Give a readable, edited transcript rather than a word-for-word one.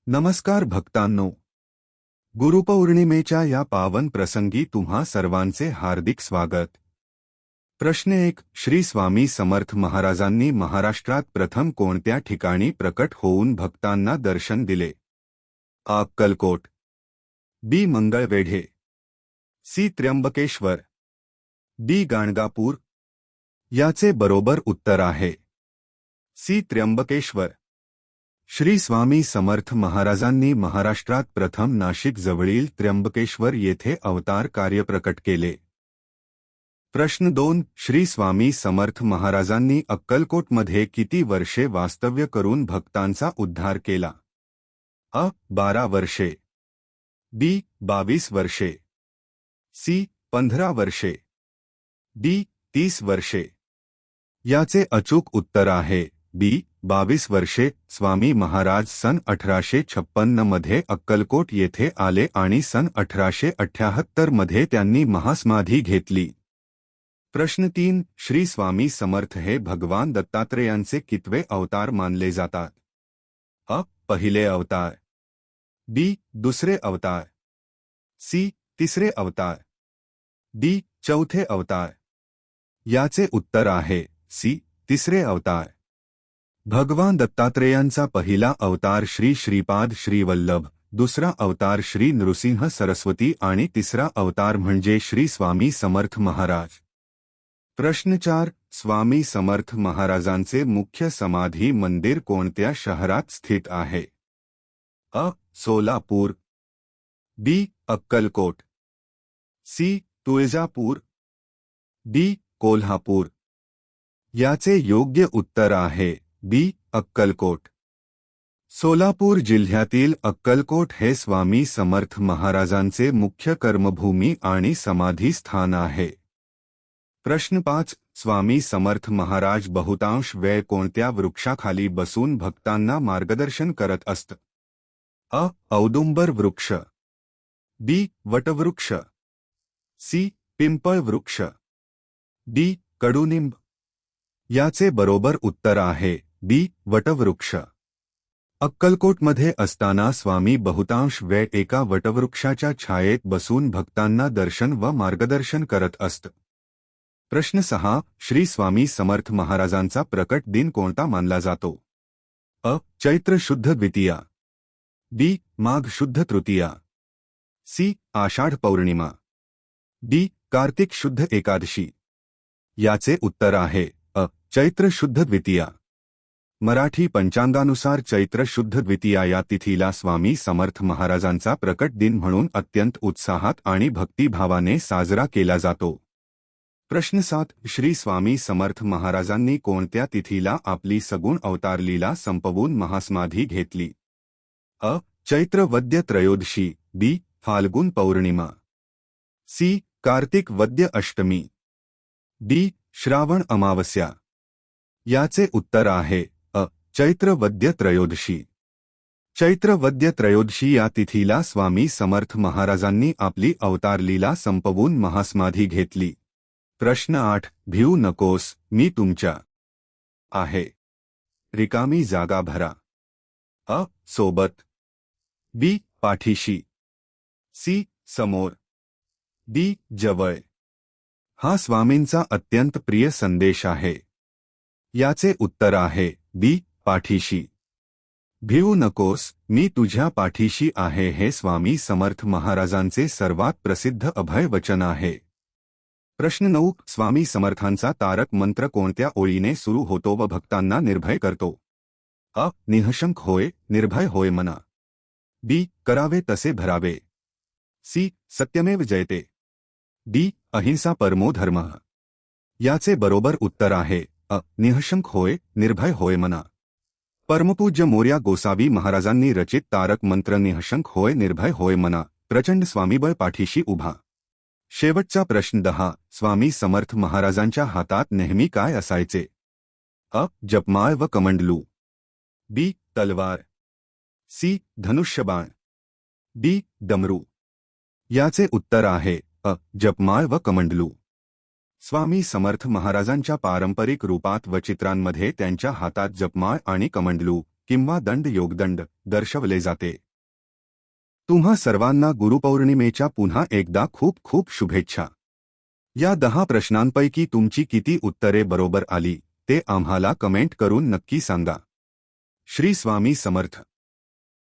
नमस्कार भक्तांनो, गुरुपौर्णिमेच्या या पावन प्रसंगी तुम्हा सर्वांचे हार्दिक स्वागत। प्रश्न 1, श्री स्वामी समर्थ महाराजांनी महाराष्ट्रात प्रथम कोणत्या ठिकाणी प्रकट होऊन भक्तांना दर्शन दिले? आ. अक्कलकोट, बी. मंगळवेढे, सी. त्र्यंबकेश्वर, डी. गाणगापूर। याचे बरोबर उत्तर आहे सी. त्र्यंबकेश्वर। श्री स्वामी समर्थ महाराजांनी महाराष्ट्रात प्रथम नाशिक जवळील त्र्यंबकेश्वर येथे अवतार कार्य प्रकट केले। प्रश्न 2, श्री स्वामी समर्थ महाराजांनी अक्कलकोटमध्ये किती वर्षे वास्तव्य करून भक्तांचा उद्धार केला? अ. 12 वर्षे, बी. 22 वर्षे, सी. 15 वर्षे, डी. 30 वर्षे। याचे अचूक उत्तर आहे बी. 22 वर्षे। स्वामी महाराज सन 1856 मध्ये अक्कलकोट येथे आले आणि सन 1878 मध्ये त्यांनी महासमाधी घेतली। प्रश्न 3, श्री स्वामी समर्थ हे भगवान दत्तात्रेयांचे कितवे अवतार मानले जातात? अ. पहिले अवतार, बी. दुसरे अवतार, सी. तिसरे अवतार, डी. चौथे अवतार। याचे उत्तर आहे सी. तिसरे अवतार। भगवान दत्तात्रेयांचा पहिला अवतार श्री श्रीपाद श्रीवल्लभ, दुसरा अवतार श्री नृसिंह सरस्वती आणि तिसरा अवतार म्हणजे श्री स्वामी समर्थ महाराज। प्रश्न 4, स्वामी समर्थ महाराजांचे मुख्य समाधी मंदिर कोणत्या शहरात स्थित आहे? अ. सोलापूर, बी. अक्कलकोट, सी. तुळजापूर, डी. कोल्हापूर। याचे योग्य उत्तर आहे बी. अक्कलकोट। सोलापूर जिल्ह्यातील अक्कलकोट हे स्वामी समर्थ महाराजांचे मुख्य कर्मभूमी आणि समाधी स्थान आहे। प्रश्न 5, स्वामी समर्थ महाराज बहुतांश वेळ कोणत्या वृक्षाखाली बसून भक्तांना मार्गदर्शन करत असत? अ. औदुंबर वृक्ष, बी. वटवृक्ष, सी. पिंपळ वृक्ष, डी. कडुनिंब। याचे बरोबर उत्तर आहे बी. वटवृक्ष। अक्कलकोटमध्ये असताना स्वामी बहुतांश वेळ एका वटवृक्षाच्या छायेत बसून भक्तांना दर्शन व मार्गदर्शन करत असत। प्रश्न 6, श्री स्वामी समर्थ महाराजांचा प्रकट दिन कोणता मानला जातो? अ. चैत्र शुद्ध द्वितीया, बी. माघ शुद्ध तृतीया, सी. आषाढ पौर्णिमा, डी. कार्तिक शुद्ध एकादशी। याचे उत्तर आहे अ. चैत्र शुद्ध द्वितीया। मराठी पंचांगानुसार चैत्र शुद्ध द्वितीया या तिथीला स्वामी समर्थ महाराजांचा प्रकट दिन म्हणून अत्यंत उत्साहात आणि भक्तिभावाने साजरा केला जातो। प्रश्न 7, श्री स्वामी समर्थ महाराजांनी कोणत्या तिथीला आपली सगुण अवतार लीला संपवून महासमाधी घेतली? अ. चैत्र वद्य त्रयोदशी, बी. फाल्गुन पौर्णिमा, सी. कार्तिक वद्य अष्टमी, डी. श्रावण अमावस्या। याचे उत्तर आहे अ. चैत्र वद्य त्रयोदशी। चैत्र वद्य त्रयोदशी या तिथीला स्वामी समर्थ महाराजांनी आपली अवतार लीला संपवून महासमाधी घेतली। प्रश्न 8, भिऊ नकोस, मी तुमच्या आहे। रिकामी जागा भरा। अ. सोबत, बी. पाठीशी, सी. समोर, डी. जवळ। हा स्वामींचा अत्यंत प्रिय संदेश आहे। याचे उत्तर आहे बी. पाठीशी। भिऊ नकोस, मी तुझ्या पाठीशी आहे हे स्वामी समर्थ महाराजांचे सर्वात प्रसिद्ध अभय वचन आहे। प्रश्न 9, स्वामी समर्थांचा तारक मंत्र कोणत्या ओळीने सुरू होतो व भक्तांना निर्भय करतो? अ. निःशंक होय, निर्भय होय मना, बी. करावे तसे भरावे, सी. सत्यमेव जयते, डी. अहिंसा परमो धर्मः। याचे बरोबर उत्तर आहे अ. निःशंक होय, निर्भय होय मना। परमपूज्य मोरया गोसावी महाराजांनी रचित तारक मंत्र निःशंक होय, निर्भय होय मना, प्रचंड स्वामीबळ पाठीशी उभा। शेवटचा प्रश्न 10, स्वामी समर्थ महाराजांच्या हातात नेहमी काय असायचे? अ. जपमाळ व कमंडलू, बी. तलवार, सी. धनुष्यबाण, डी. डमरू। याचे उत्तर आहे अ. जपमाळ व कमंडलू। स्वामी समर्थ महाराजांच्या पारंपरिक रूपात व चित्रांमध्ये त्यांच्या हातात जपमाळ आणि कमंडलू किंवा दंड योगदंड दर्शवले जाते? तुम्हा सर्वांना गुरुपौर्णिमेच्या पुन्हा एकदा खूप खूप शुभेच्छा. या 10 प्रश्नांपैकी तुमची किती उत्तरे बरोबर आली ते आम्हाला कमेंट करून नक्की सांगा. श्री स्वामी समर्थ.